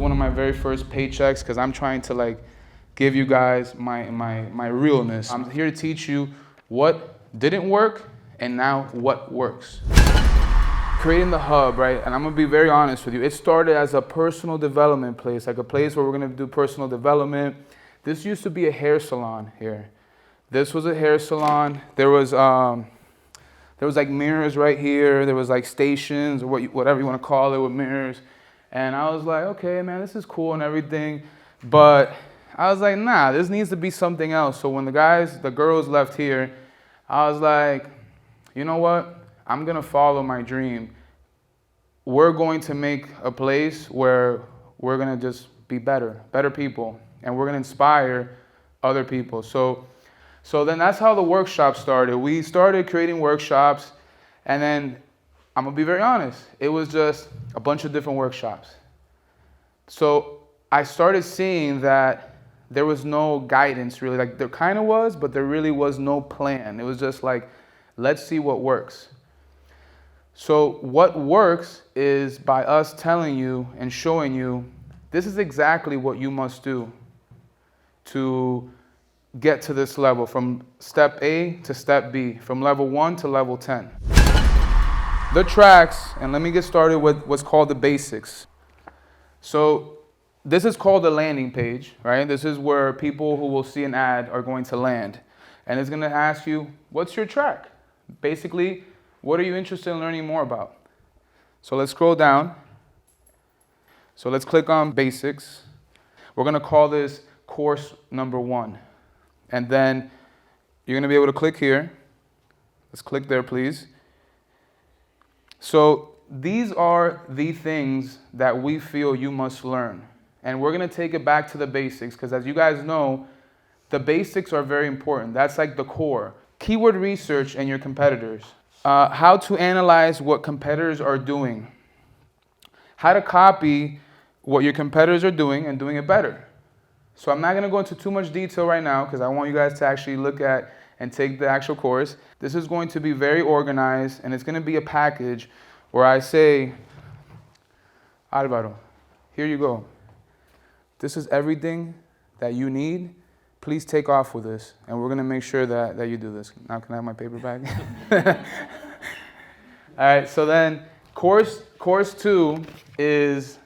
one of my very first paychecks because I'm trying to like give you guys my realness. I'm here to teach you what didn't work and now what works. Creating the hub, right? And I'm gonna be very honest with you. It started as a personal development place, like a place where we're gonna do personal development. This used to be a hair salon here. This was a hair salon. There was like mirrors right here. There was like stations or whatever you want to call it with mirrors. And I was like, okay, man, this is cool and everything. But I was like, nah, this needs to be something else. So when the girls left here, I was like, you know what? I'm going to follow my dream. We're going to make a place where we're going to just be better people. And we're going to inspire other people. So then that's how the workshop started. We started creating workshops, and then I'm going to be very honest. It was just a bunch of different workshops. So I started seeing that there was no guidance really. Like there kind of was, but there really was no plan. It was just like, let's see what works. So what works is by us telling you and showing you, this is exactly what you must do to get to this level, from step A to step B, from level 1 to level 10. The tracks, and let me get started with what's called the basics. So this is called the landing page, right? This is where people who will see an ad are going to land. And it's going to ask you, what's your track? Basically, what are you interested in learning more about? So let's scroll down. So let's click on basics. We're going to call this course number 1. And then you're going to be able to click here. Let's click there, please. So these are the things that we feel you must learn. And we're going to take it back to the basics because as you guys know, the basics are very important. That's like the core. Keyword research and your competitors. How to analyze what competitors are doing. How to copy what your competitors are doing and doing it better. So I'm not going to go into too much detail right now because I want you guys to actually look at and take the actual course. This is going to be very organized, and it's going to be a package where I say, Alvaro, here you go. This is everything that you need. Please take off with this, and we're going to make sure that you do this. Now can I have my paper back? All right, so then course 2 is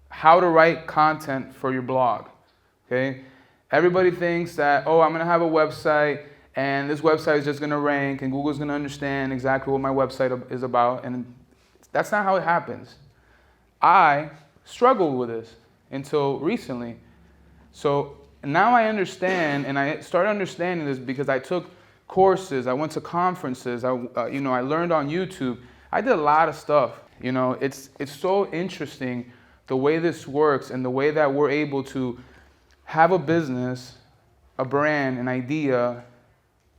how to write content for your blog. Okay? Everybody thinks that, oh, I'm going to have a website, and this website is just going to rank, and Google's going to understand exactly what my website is about, and that's not how it happens. I struggled with this until recently. So now I understand, and I started understanding this because I took courses, I went to conferences, I learned on YouTube. I did a lot of stuff. You know, it's so interesting the way this works and the way that we're able to have a business, a brand, an idea,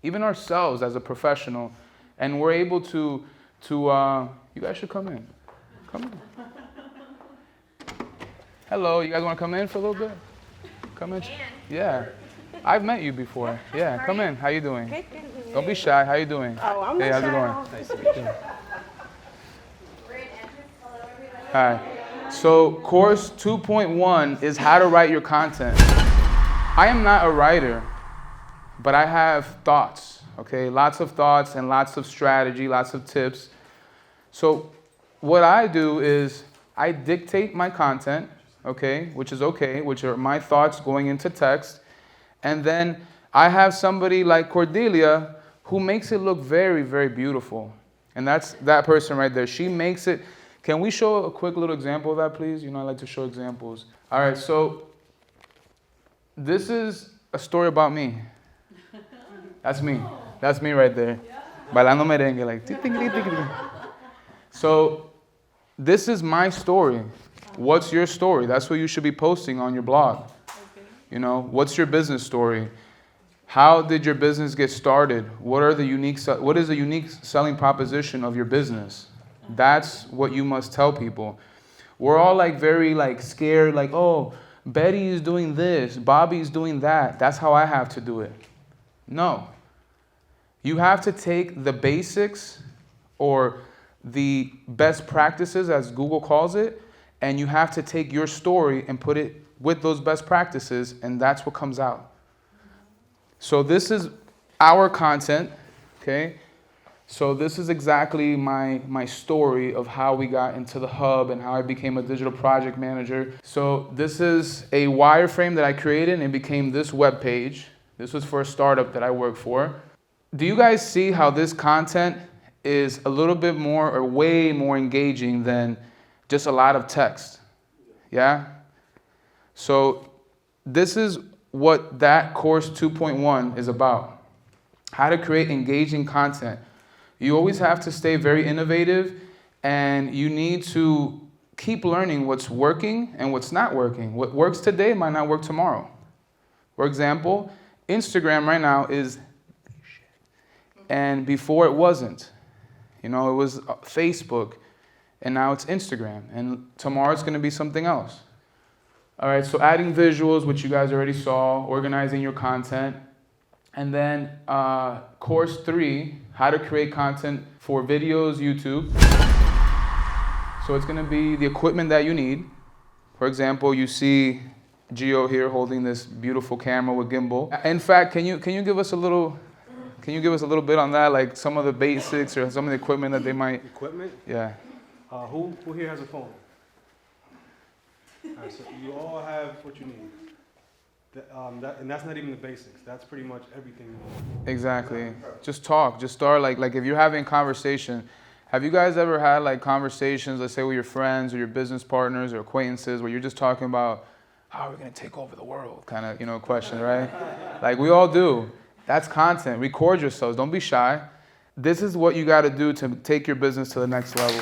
even ourselves as a professional, and we're able to you guys should come in. Come in. Hello, you guys want to come in for a little bit? Come in. Yeah. I've met you before. Yeah, come in. How you doing? Good. Don't be shy. How you doing? Oh, I'm Hey, not how's it going? shy. Nice to meet you. Hi. So course 2.1 is how to write your content. I am not a writer, but I have thoughts, okay? Lots of thoughts and lots of strategy, lots of tips. So what I do is I dictate my content, okay, which are my thoughts going into text. And then I have somebody like Cordelia who makes it look very, very beautiful. And that's that person right there. She makes it. Can we show a quick little example of that, please? You know, I like to show examples. All right, so this is a story about me. That's me. That's me right there. Bailando merengue, like. So this is my story. What's your story? That's what you should be posting on your blog. You know, what's your business story? How did your business get started? What is the unique selling proposition of your business? That's what you must tell people. We're all like very like scared, like, oh, Betty is doing this, Bobby's doing that. That's how I have to do it. No. You have to take the basics or the best practices, as Google calls it, And you have to take your story and put it with those best practices, and that's what comes out. So this is our content, okay? So this is exactly my story of how we got into the hub and how I became a digital project manager. So this is a wireframe that I created and it became this web page. This was for a startup that I work for. Do you guys see how this content is a little bit more or way more engaging than just a lot of text? Yeah? So this is what that course 2.1 is about. How to create engaging content. You always have to stay very innovative, and you need to keep learning what's working and what's not working. What works today might not work tomorrow. For example, Instagram right now is, and before it wasn't. You know, it was Facebook, and now it's Instagram, and tomorrow it's going to be something else. All right, so adding visuals, which you guys already saw, organizing your content, and then course 3, how to create content for videos, YouTube. So it's going to be the equipment that you need. For example, you see Gio here holding this beautiful camera with gimbal. In fact, can you give us a little bit on that, like some of the basics or some of the equipment that they might. Equipment? Yeah. Who here has a phone? All right, so you all have what you need. And that's not even the basics. That's pretty much everything. Exactly. Just talk. Just start like if you're having a conversation. Have you guys ever had like conversations, let's say with your friends or your business partners or acquaintances, where you're just talking about how are we going to take over the world kind of, question, right? Like we all do. That's content. Record yourselves. Don't be shy. This is what you got to do to take your business to the next level.